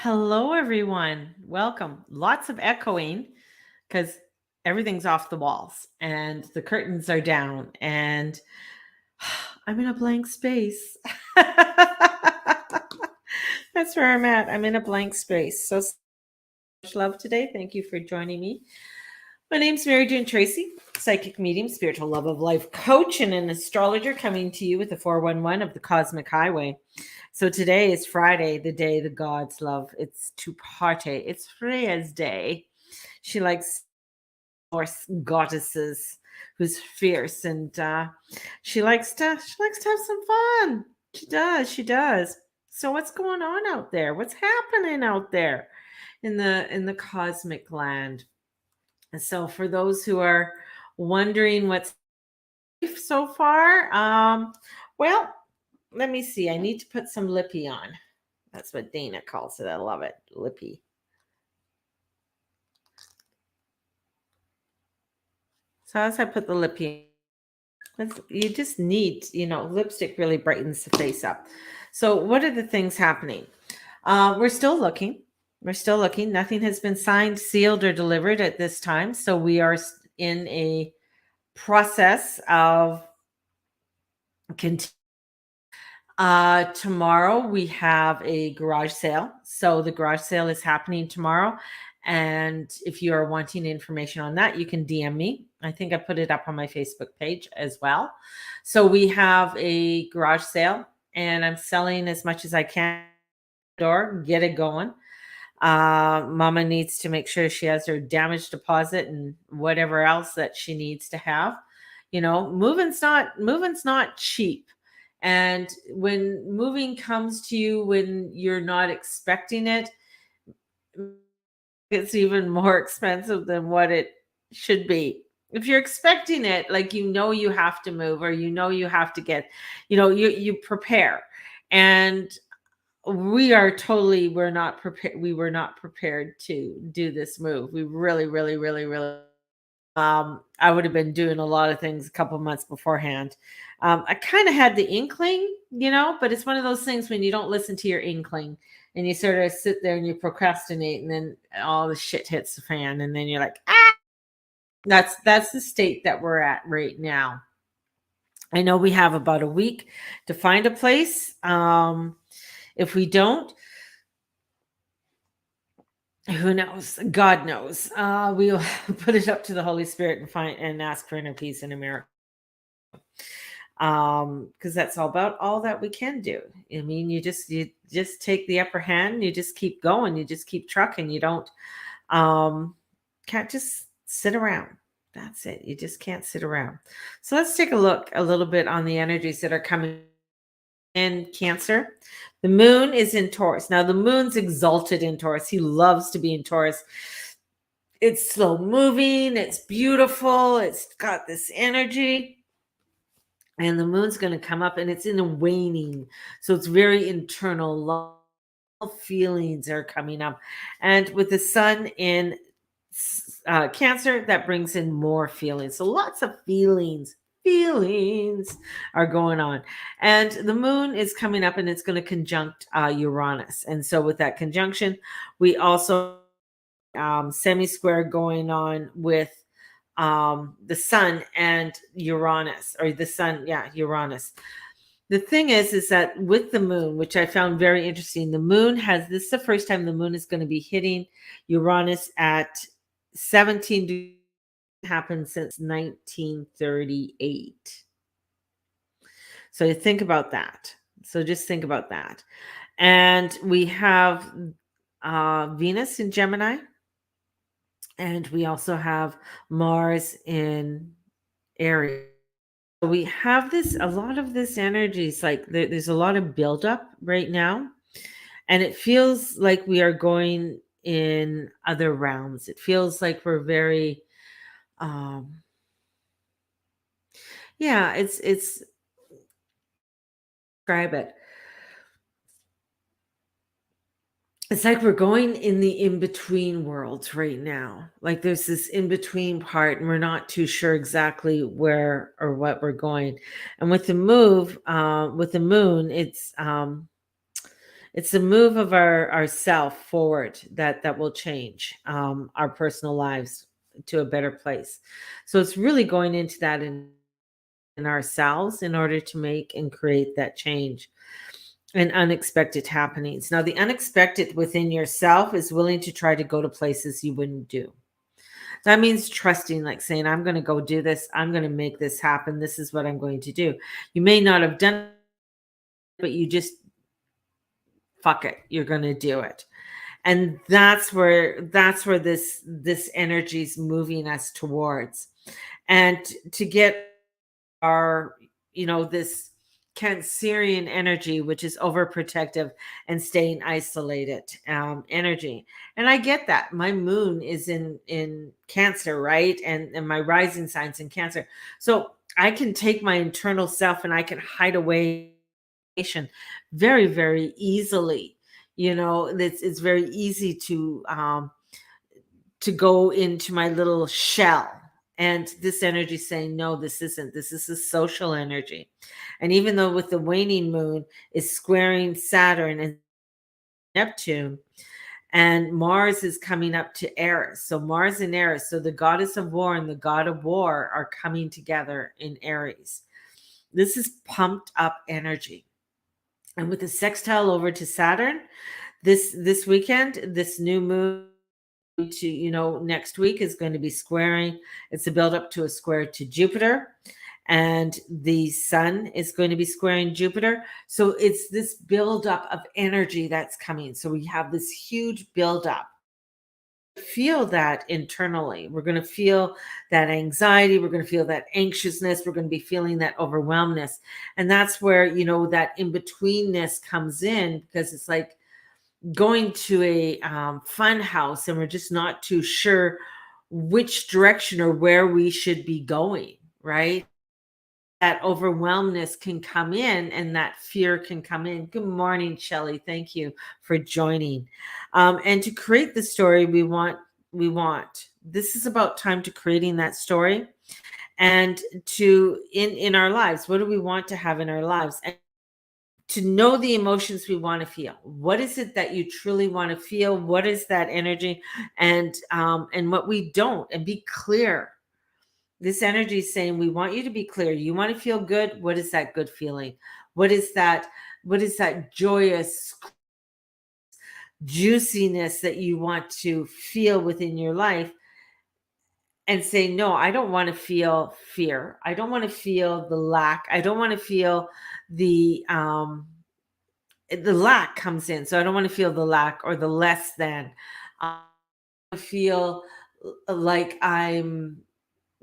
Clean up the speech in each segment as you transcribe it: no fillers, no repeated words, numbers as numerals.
Hello, everyone. Welcome. Lots of echoing because everything's off the walls and the curtains are down, and I'm in a blank space. That's where I'm at. I'm in a blank space. So much love today. Thank you for joining me. My name's Mary Jane Tracy, psychic medium, spiritual love of life coach, and an astrologer coming to you with the 411 of the Cosmic Highway. So today is Friday, the day the gods love. It's to party. It's Freya's day. She likes Norse goddesses who's fierce, and she likes to have some fun. She does. She does. So what's going on out there? What's happening out there in the cosmic land? And so for those who are wondering what's so far, well, let me see. I need to put some lippy on. That's what Dana calls it. I love it. Lippy. So as I put the lippy, you just need, lipstick really brightens the face up. So what are the things happening? We're still looking. We're still looking. Nothing has been signed, sealed, or delivered at this time. So we are in a process of continuing. Tomorrow we have a garage sale. So the garage sale is happening tomorrow. And if you are wanting information on that, you can DM me. I think I put it up on my Facebook page as well. So we have a garage sale and I'm selling as much as I can. Door, get it going. Mama needs to make sure she has her damage deposit and whatever else that she needs to have. Moving's not cheap. And when moving comes to you when you're not expecting it, it's even more expensive than what it should be. If you're expecting it, like you have to move, or you have to get, you prepare. And we're not prepared. We were not prepared to do this move. We really, really, really, really I would have been doing a lot of things a couple months beforehand. I kind of had the inkling, but it's one of those things when you don't listen to your inkling and you sort of sit there and you procrastinate, and then all the shit hits the fan, and then you're like, ah. That's the state that we're at right now. I know we have about a week to find a place. If we don't, who knows? God knows. We'll put it up to the Holy Spirit and find and ask for inner peace and a miracle. Because that's all that we can do. I mean, you just take the upper hand. You just keep going. You just keep trucking. You don't can't just sit around. That's it. You just can't sit around. So let's take a look a little bit on the energies that are coming in Cancer. The moon is in Taurus. Now the moon's exalted in Taurus. He loves to be in Taurus. It's slow moving, it's beautiful, it's got this energy. And the moon's going to come up and it's in a waning. So it's very internal. Long feelings are coming up. And with the sun in Cancer, that brings in more feelings. So lots of feelings are going on, and the moon is coming up and it's going to conjunct Uranus. And so with that conjunction, we also semi-square going on with the sun and Uranus, or the sun, Uranus. The thing is that with the moon, which I found very interesting, this is the first time the moon is going to be hitting Uranus at 17 happened since 1938. So you think about that. So just think about that. And we have Venus in Gemini. And we also have Mars in Aries. So we have a lot of this energy. It's like there's a lot of buildup right now. And it feels like we are going in other realms. It feels like we're very it's describe it. It's like we're going in the in-between worlds right now. Like there's this in-between part, and we're not too sure exactly where or what we're going. And with the moon, It's the move of our self forward that will change our personal lives to a better place. So it's really going into that in ourselves in order to make and create that change and unexpected happenings. Now, the unexpected within yourself is willing to try to go to places you wouldn't do. That means trusting, like saying, I'm going to go do this. I'm going to make this happen. This is what I'm going to do. You may not have done it, but you just fuck it. You're going to do it. And that's where this energy is moving us towards. And to get our, this Cancerian energy, which is overprotective and staying isolated energy. And I get that. My moon is in Cancer, right? And my rising signs in Cancer. So I can take my internal self and I can hide away very, very easily. It's very easy to go into my little shell. And this energy saying, no, this isn't. This is a social energy. And even though with the waning moon is squaring Saturn and Neptune, and Mars is coming up to Aries. So Mars and Aries. So the goddess of war and the god of war are coming together in Aries. This is pumped up energy. And with the sextile over to Saturn, this weekend, this new moon to next week is going to be squaring. It's a build up to a square to Jupiter, and the sun is going to be squaring Jupiter. So it's this build up of energy that's coming. So we have this huge build up. Feel that internally. We're going to feel that anxiety. We're going to feel that anxiousness. We're going to be feeling that overwhelmness. And that's where, that in betweenness comes in, because it's like going to a fun house and we're just not too sure which direction or where we should be going, right? That overwhelmness can come in and that fear can come in. Good morning, Shelley. Thank you for joining. And to create the story we want. This is about time to creating that story and to in our lives. What do we want to have in our lives? And to know the emotions we want to feel. What is it that you truly want to feel? What is that energy? And what we don't, and be clear. This energy is saying we want you to be clear. You want to feel good. What is that good feeling? What is that joyous juiciness that you want to feel within your life? And say, no, I don't want to feel fear. I don't want to feel the lack. I don't want to feel the lack comes in. So I don't want to feel the lack or the less than. I feel like I'm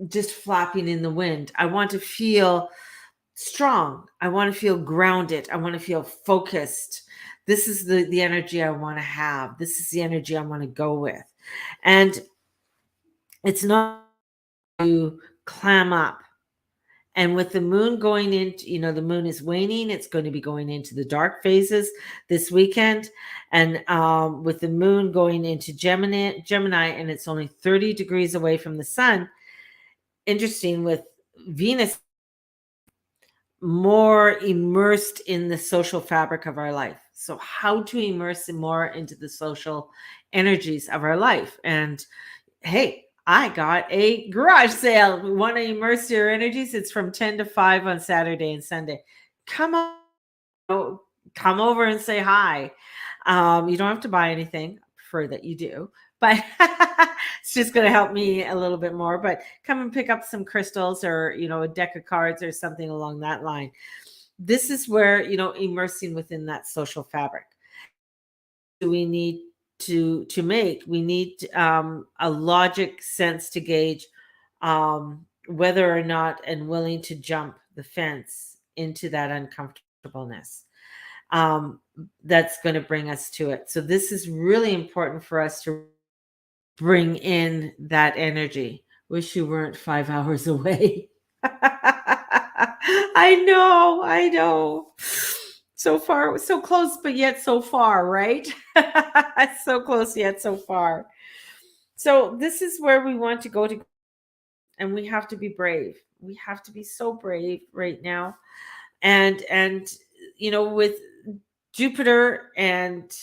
just flapping in the wind. I want to feel strong. I want to feel grounded. I want to feel focused. This is the energy I want to have. This is the energy I want to go with. And it's not to clam up. And with the moon going into, the moon is waning. It's going to be going into the dark phases this weekend. And with the moon going into Gemini, and it's only 30 degrees away from the sun. Interesting, with Venus more immersed in the social fabric of our life. So how to immerse more into the social energies of our life. And hey, I got a garage sale. We want to immerse your energies. It's from 10 to 5 on Saturday and Sunday. Come on, come over and say hi. You don't have to buy anything. I prefer that you do, but it's just going to help me a little bit more. But come and pick up some crystals or, a deck of cards or something along that line. This is where, immersing within that social fabric. We need to make. We need a logic sense to gauge whether or not and willing to jump the fence into that uncomfortableness that's going to bring us to it. So this is really important for us to bring in that energy. Wish you weren't 5 hours away. I know. So far, so close, but yet so far, right? So close, yet so far. So this is where we want to go to, and we have to be brave. We have to be so brave right now. And with Jupiter and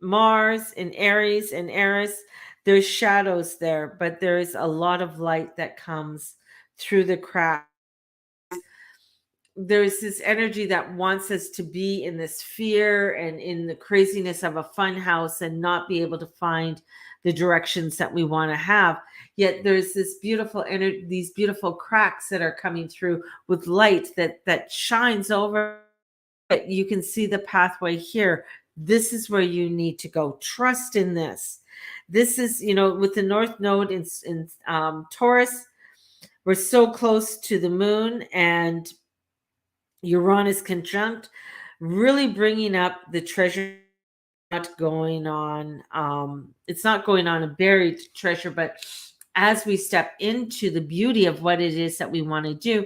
Mars in Aries and Eris, there's shadows there, but there is a lot of light that comes through the crack. There's this energy that wants us to be in this fear and in the craziness of a fun house and not be able to find the directions that we want to have. Yet there's this beautiful energy, these beautiful cracks that are coming through with light that shines over. You can see the pathway here. This is where you need to go. Trust in this. This is, with the North Node in Taurus, we're so close to the moon, and Uranus conjunct, really bringing up the treasure. Not going on. It's not going on a buried treasure, but as we step into the beauty of what it is that we want to do,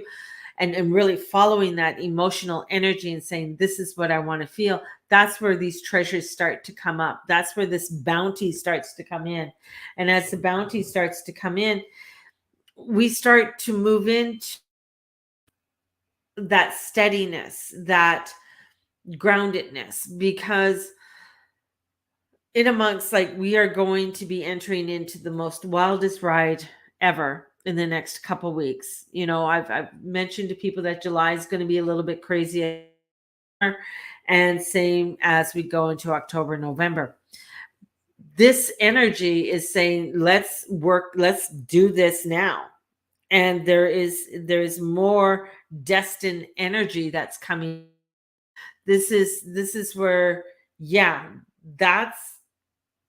and really following that emotional energy and saying, this is what I want to feel, that's where these treasures start to come up. That's where this bounty starts to come in. And as the bounty starts to come in, we start to move into that steadiness, that groundedness, because in amongst, like, we are going to be entering into the most wildest ride ever in the next couple weeks. I've mentioned to people that July is going to be a little bit crazy, and same as we go into October, November. This energy is saying, let's work, let's do this now. And there's more destined energy that's coming. This is where, yeah, that's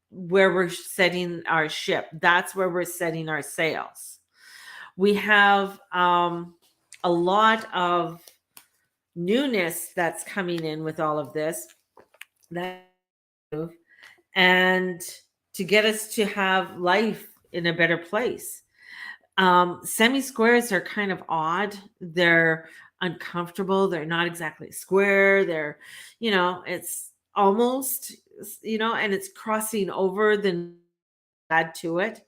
where we're setting our ship. That's where we're setting our sails. We have a lot of newness that's coming in with all of this, and to get us to have life in a better place. Semi-squares are kind of odd. They're uncomfortable. They're not exactly square. They're, it's almost, and it's crossing over the add to it.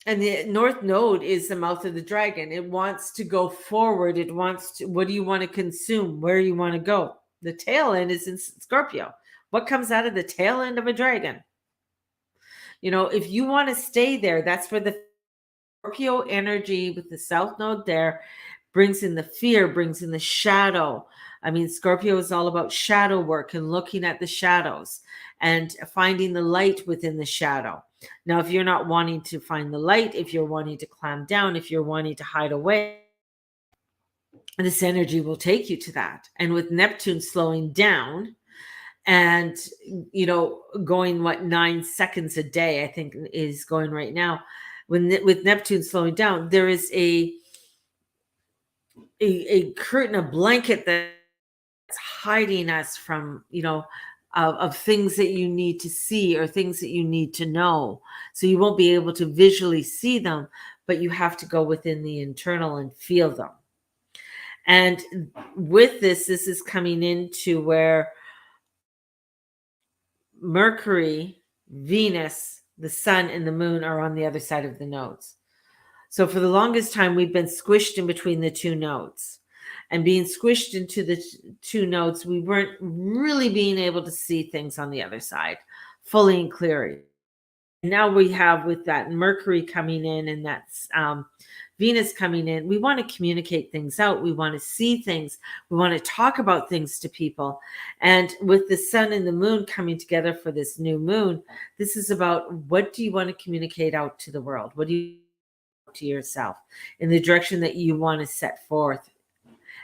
And the North Node is the mouth of the dragon. It wants to go forward. It wants to, what do you want to consume? Where you want to go? The tail end is in Scorpio. What comes out of the tail end of a dragon? If you want to stay there, that's where the Scorpio energy with the South Node there brings in the fear, brings in the shadow. I mean, Scorpio is all about shadow work and looking at the shadows and finding the light within the shadow. Now, if you're not wanting to find the light, if you're wanting to clamp down, if you're wanting to hide away, this energy will take you to that. And with Neptune slowing down and, going 9 seconds a day, I think is going right now. With Neptune slowing down, there is a curtain, a blanket that's hiding us from, of things that you need to see or things that you need to know. So you won't be able to visually see them, but you have to go within the internal and feel them. And with this is coming into where Mercury, Venus, the sun, and the moon are on the other side of the nodes. So for the longest time, we've been squished in between the two nodes. And being squished into the two nodes, we weren't really being able to see things on the other side fully and clearly. Now we have, with that Mercury coming in and that's Venus coming in, we want to communicate things out. We want to see things. We want to talk about things to people. And with the sun and the moon coming together for this new moon, this is about, what do you want to communicate out to the world? What do you to yourself in the direction that you want to set forth,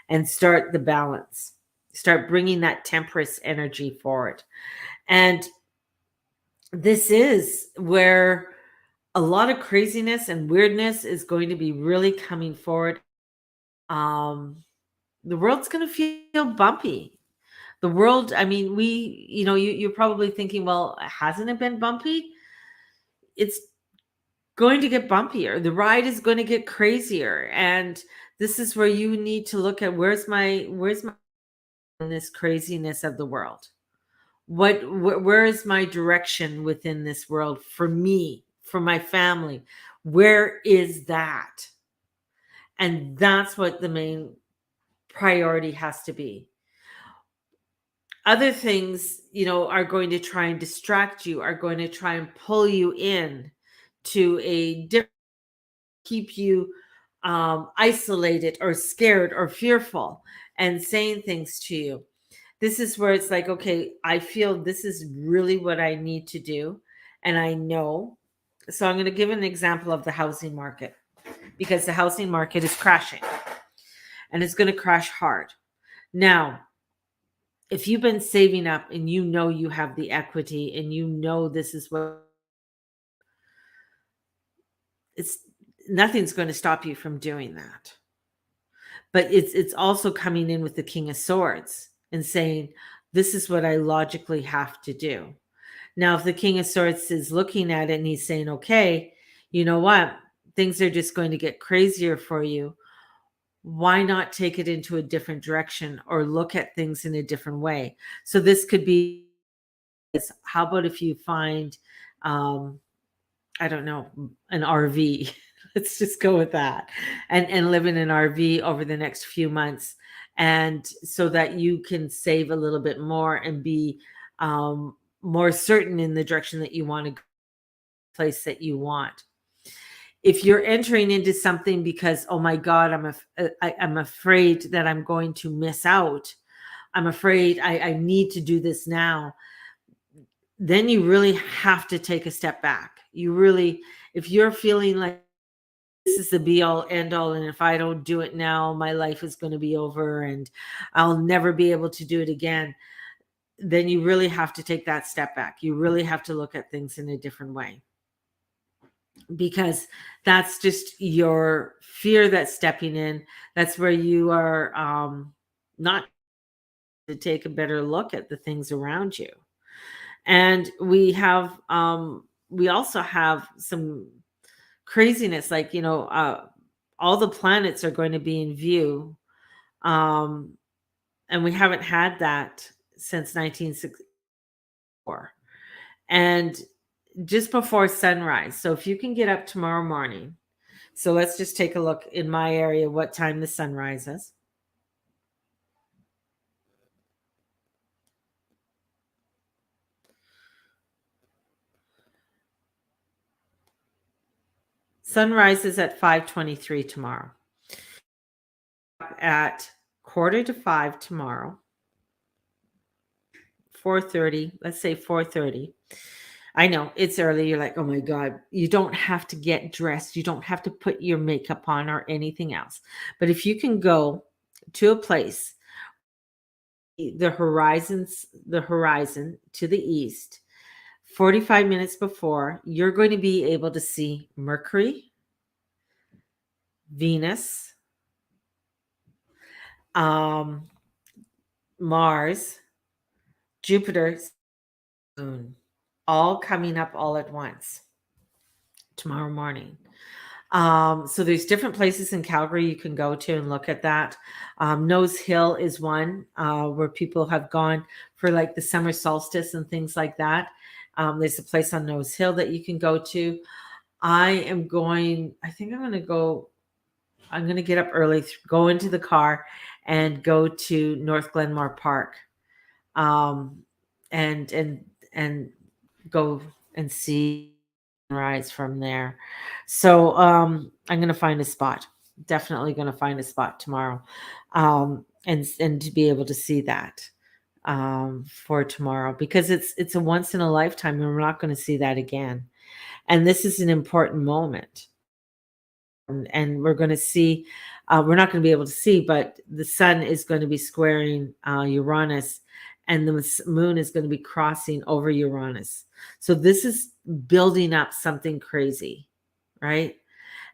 and start the balance, start bringing that temperance energy forward. And this is where a lot of craziness and weirdness is going to be really coming forward. The world's going to feel bumpy. The world, I mean, you're probably thinking, well, hasn't it been bumpy? It's going to get bumpier. The ride is going to get crazier. And this is where you need to look at, where's my in this craziness of the world? Where is my direction within this world for me, for my family? Where is that? And that's what the main priority has to be. Other things, are going to try and distract you, are going to try and pull you in to a different, keep you isolated or scared or fearful and saying things to you. This is where it's like, okay, I feel this is really what I need to do. And I know. So I'm going to give an example of the housing market, because the housing market is crashing and it's going to crash hard. Now, if you've been saving up and you have the equity and this is what it's, nothing's going to stop you from doing that. But it's also coming in with the King of Swords and saying, this is what I logically have to do. Now, if the King of Swords is looking at it and he's saying, okay, you know what? Things are just going to get crazier for you. Why not take it into a different direction or look at things in a different way? So this could be, how about if you find, I don't know, an RV? Let's just go with that, and live in an RV over the next few months, and so that you can save a little bit more and be more certain in the direction that you want to go, place that you want. If you're entering into something because, oh my God, I'm afraid that I'm going to miss out. I'm afraid I need to do this now. Then you really have to take a step back. You really, if you're feeling like this is the be all end all, and if I don't do it now, my life is going to be over and I'll never be able to do it again, then you really have to take that step back. You really have to look at things in a different way, because that's just your fear that's stepping in. That's where you are not to take a better look at the things around you. And we also have some craziness, like, all the planets are going to be in view, um and we haven't had that since 1964. And just before sunrise, so if you can get up tomorrow morning, so let's just take a look in my area what time the sun rises. Sun rises at 5:23 tomorrow. At quarter to 5 tomorrow, 4:30, let's say 4:30. I know it's early. You're like, oh my God, you don't have to get dressed. You don't have to put your makeup on or anything else. But if you can go to a place, the horizon to the east, 45 minutes before, you're going to be able to see Mercury, Venus, um, Mars, Jupiter, Moon, all coming up all at once tomorrow morning. So there's different places in Calgary you can go to and look at that. Nose Hill is one where people have gone for like the summer solstice and things like that. There's a place on Nose Hill that you can go to. I think I'm going to go, I'm going to get up early, go into the car and go to North Glenmore Park, um, and go and see rise from there. So I'm going to find a spot. Definitely going to find a spot tomorrow, and to be able to see that for tomorrow, because it's a once in a lifetime and we're not going to see that again. And this is an important moment. And we're going to see, we're not going to be able to see, but the sun is going to be squaring Uranus, and the moon is going to be crossing over Uranus. So this is building up something crazy, right?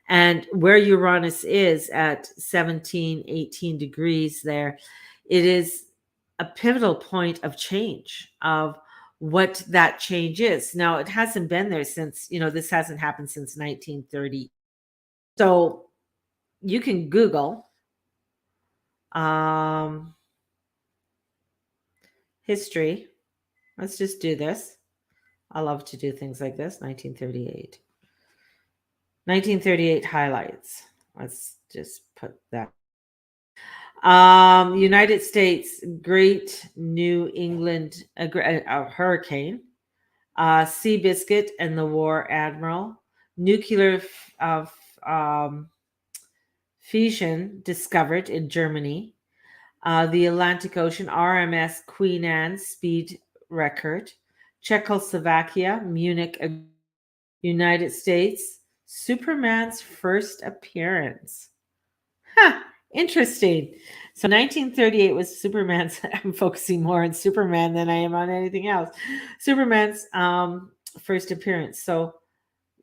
And where Uranus is at 17, 18 degrees there, it is a pivotal point of change, of what that change is. Now, it hasn't been there since, this hasn't happened since 1930. So you can Google um, history. Let's just do this. I love to do things like this. 1938. 1938 highlights. Let's just put that. United States, Great New England hurricane, Seabiscuit and the War Admiral, nuclear fission discovered in Germany, the Atlantic Ocean, RMS Queen Anne speed record, Czechoslovakia, Munich, United States, Superman's first appearance. Huh, interesting. So 1938 was Superman's. I'm focusing more on Superman than I am on anything else. Superman's first appearance. So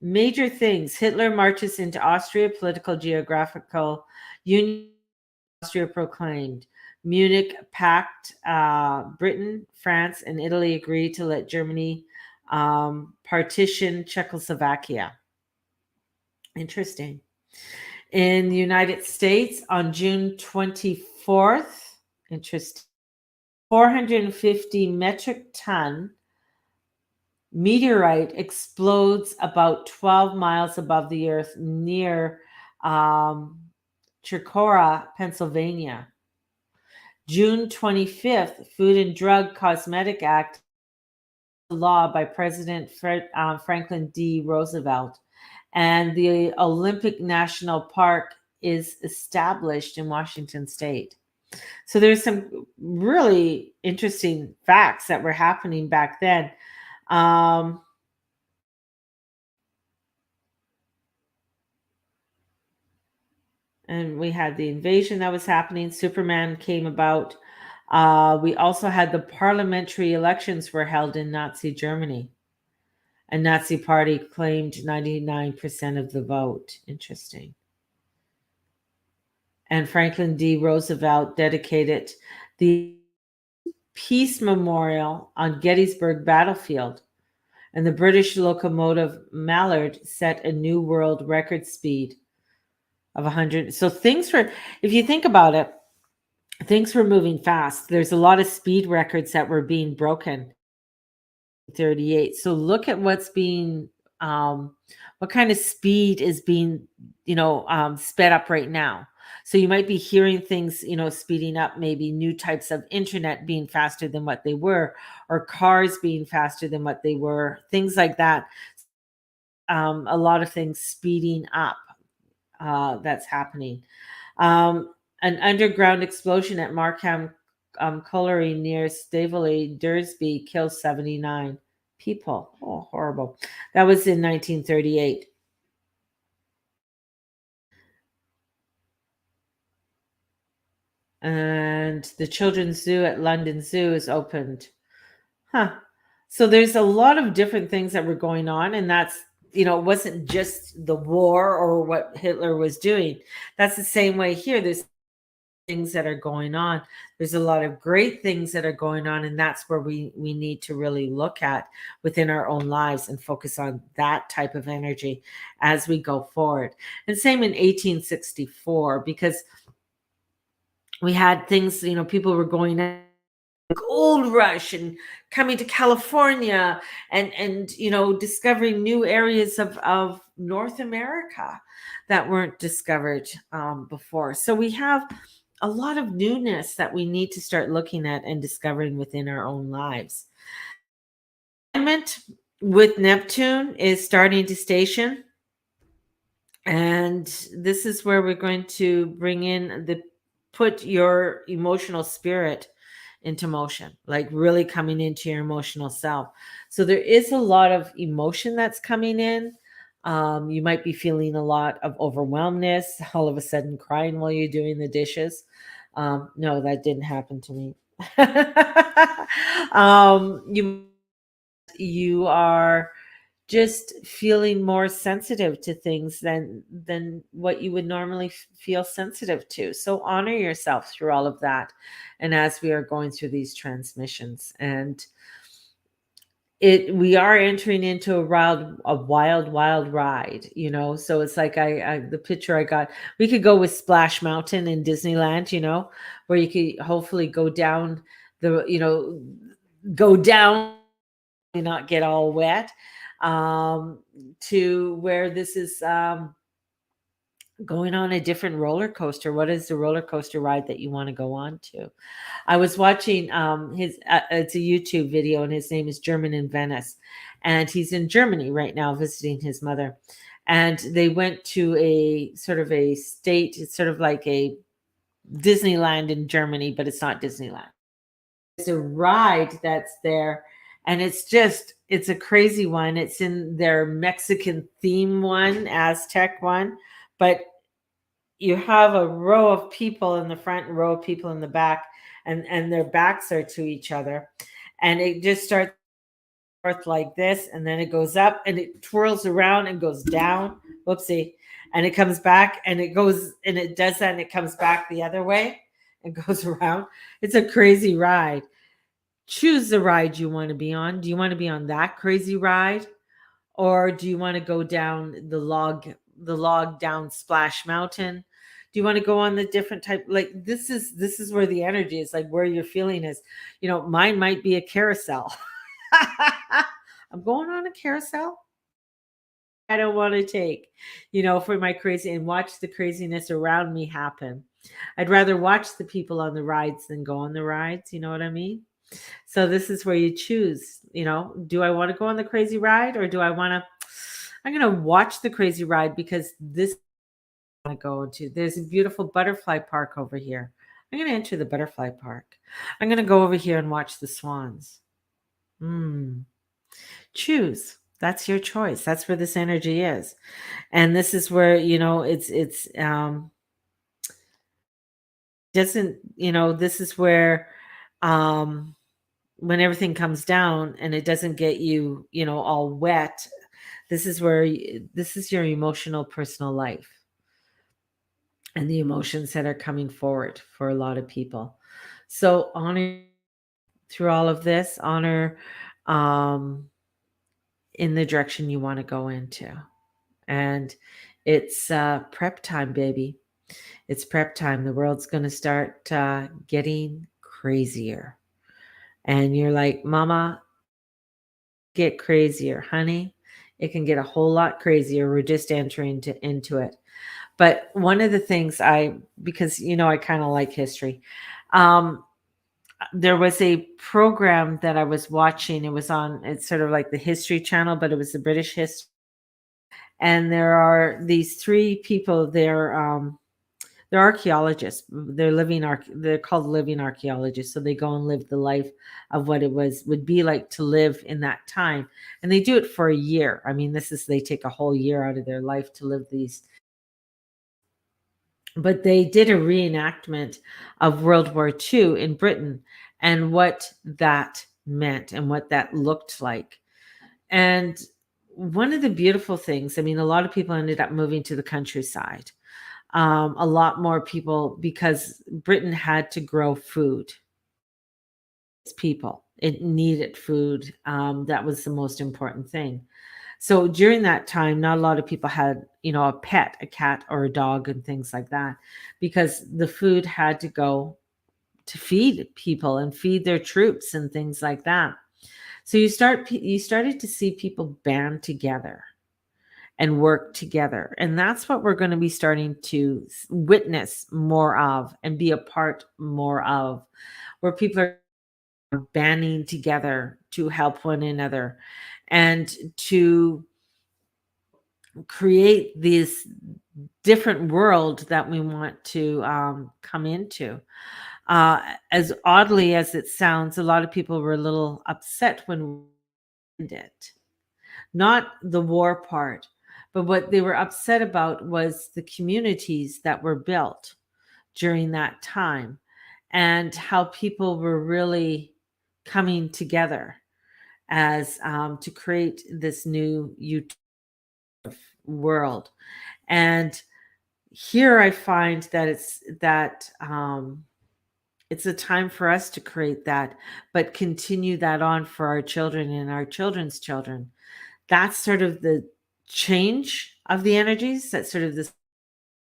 major things: Hitler marches into Austria, political geographical union. Austria proclaimed. Munich pact. Britain, France, and Italy agreed to let Germany partition Czechoslovakia. Interesting. In the United States on June 24th, interesting, 450 metric ton meteorite explodes about 12 miles above the earth near um, Chicora, Pennsylvania. June 25th, Food and Drug Cosmetic Act law by President Franklin D. Roosevelt. And the Olympic National Park is established in Washington State. So there's some really interesting facts that were happening back then. Um, and we had the invasion that was happening. Superman came about. We also had the parliamentary elections were held in Nazi Germany. A Nazi party claimed 99% of the vote. Interesting. And Franklin D. Roosevelt dedicated the Peace Memorial on Gettysburg Battlefield. And the British locomotive Mallard set a new world record speed of 100. So things were, if you think about it, things were moving fast. There's a lot of speed records that were being broken. 38. So look at what's being, what kind of speed is being, sped up right now. So you might be hearing things, speeding up, maybe new types of internet being faster than what they were, or cars being faster than what they were, things like that. A lot of things speeding up that's happening. An underground explosion at Markham Colliery near Staveley, Dursby, kills 79 people. Oh, horrible. That was in 1938. And the Children's Zoo at London Zoo is opened. Huh. So there's a lot of different things that were going on, and that's, it wasn't just the war or what Hitler was doing. That's the same way here. There's things that are going on. There's a lot of great things that are going on, and that's where we need to really look at within our own lives and focus on that type of energy as we go forward. And same in 1864, because we had things, people were going gold rush and coming to California and discovering new areas of North America that weren't discovered before. So we have a lot of newness that we need to start looking at and discovering within our own lives. Alignment with Neptune is starting to station, and this is where we're going to bring in the put your emotional spirit into motion, like really coming into your emotional self. So there is a lot of emotion that's coming in. You might be feeling a lot of overwhelmness, all of a sudden crying while you're doing the dishes. No, that didn't happen to me. You are just feeling more sensitive to things than what you would normally feel sensitive to. So honor yourself through all of that, and as we are going through these transmissions, and we are entering into a wild ride, so it's like I the picture I got, we could go with Splash Mountain in Disneyland, where you could hopefully go down the go down and not get all wet, to where this is going on a different roller coaster. What is the roller coaster ride that you want to go on to? I was watching his it's a YouTube video, and his name is German in Venice, and he's in Germany right now visiting his mother. And they went to a sort of a state, it's sort of like a Disneyland in Germany, but it's not Disneyland. It's a ride that's there, and it's a crazy one. It's in their Mexican theme one, Aztec one, but you have a row of people in the front and row of people in the back, and their backs are to each other, and it just starts forth like this, and then it goes up and it twirls around and goes down, whoopsie, and it comes back and it goes and it does that and it comes back the other way and goes around. It's a crazy ride. Choose the ride you want to be on. Do you want to be on that crazy ride, or do you want to go down the log down Splash Mountain? Do you want to go on the different type, like this is where the energy is, like where your feeling is. Mine might be a carousel. I'm going on a carousel I don't want to take, for my crazy, and watch the craziness around me happen. I'd rather watch the people on the rides than go on the rides. You know what I mean? So this is where you choose, do I want to go on the crazy ride, or do I want to, I'm going to watch the crazy ride because this I want to go into. There's a beautiful butterfly park over here. I'm going to enter the butterfly park. I'm going to go over here and watch the swans. Choose. That's your choice. That's where this energy is. And this is where, it's doesn't, this is where um when everything comes down and it doesn't get you, all wet. This is where this is your emotional personal life and the emotions that are coming forward for a lot of people. So honor through all of this, honor um in the direction you want to go into. And it's prep time, baby. It's prep time. The world's going to start getting crazier. And you're like, Mama, get crazier, honey. It can get a whole lot crazier. We're just entering into it. But one of the things because, I kind of like history. There was a program that I was watching. It's sort of like the History Channel, but it was the British history. And there are these three people. They're archaeologists. They're called living archaeologists. So they go and live the life of what it would be like to live in that time. And they do it for a year. I mean, they take a whole year out of their life to live these. But they did a reenactment of World War II in Britain and what that meant and what that looked like. And one of the beautiful things, I mean, a lot of people ended up moving to the countryside. A lot more people, because Britain had to grow food. Its people, it needed food. That was the most important thing. So during that time, not a lot of people had, a pet, a cat or a dog and things like that, because the food had to go to feed people and feed their troops and things like that. So you started to see people band together and work together. And that's what we're going to be starting to witness more of and be a part more of, where people are banding together to help one another and to create this different world that we want to come into. As oddly as it sounds, a lot of people were a little upset when we did it. Not the war part, but what they were upset about was the communities that were built during that time and how people were really coming together as to create this new world. And here I find that it's a time for us to create that, but continue that on for our children and our children's children. That's sort of the change of the energies. That's sort of this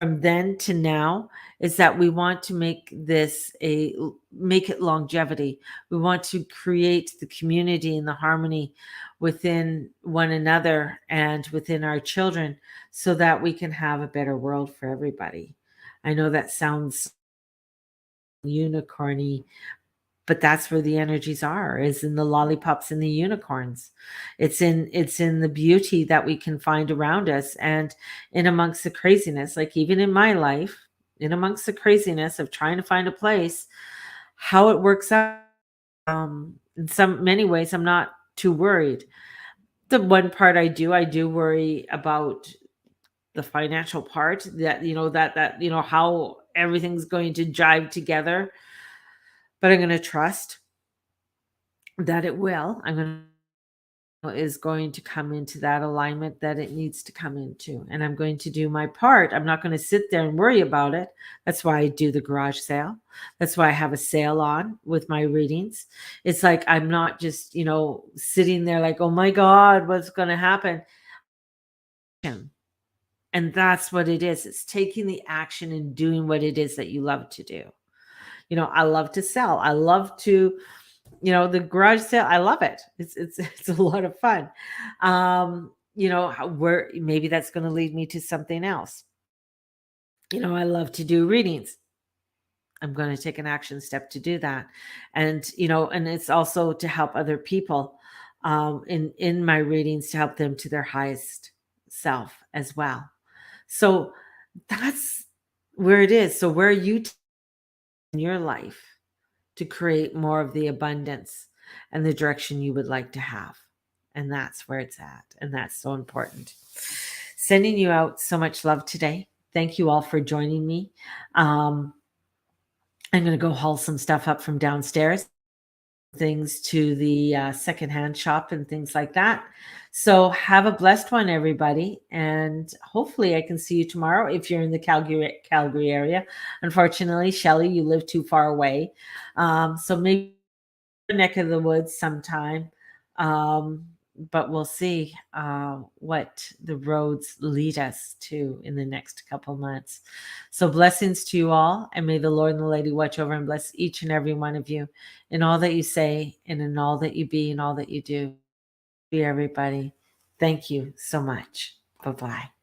from then to now is that we want to make it longevity. We want to create the community and the harmony within one another and within our children so that we can have a better world for everybody. I know that sounds unicorny, but that's where the energies are, is in the lollipops and the unicorns. It's in the beauty that we can find around us and in amongst the craziness, like even in my life, in amongst the craziness of trying to find a place, how it works out. In some many ways, I'm not too worried. The one part I do worry about the financial part, that how everything's going to jive together, but I'm going to trust that it will. I'm going is going to come into that alignment that it needs to come into. And I'm going to do my part. I'm not going to sit there and worry about it. That's why I do the garage sale. That's why I have a sale on with my readings. It's like I'm not just, sitting there like, oh my God, what's going to happen? And that's what it is. It's taking the action and doing what it is that you love to do. I love to sell. I love to the garage sale, I love it. It's a lot of fun. Where maybe that's going to lead me to something else. I love to do readings. I'm going to take an action step to do that. And it's also to help other people in my readings, to help them to their highest self as well. So that's where it is. So where are you in your life to create more of the abundance and the direction you would like to have? And that's where it's at. And that's so important. Sending you out so much love today. Thank you all for joining me. I'm going to go haul some stuff up from downstairs, things to the secondhand shop and things like that. So have a blessed one, everybody. And hopefully I can see you tomorrow if you're in the Calgary area. Unfortunately, Shelley, you live too far away. So maybe neck of the woods sometime. But we'll see what the roads lead us to in the next couple months. So blessings to you all, and may the Lord and the Lady watch over and bless each and every one of you in all that you say and in all that you be and all that you do. Be everybody. Thank you so much. Bye-bye.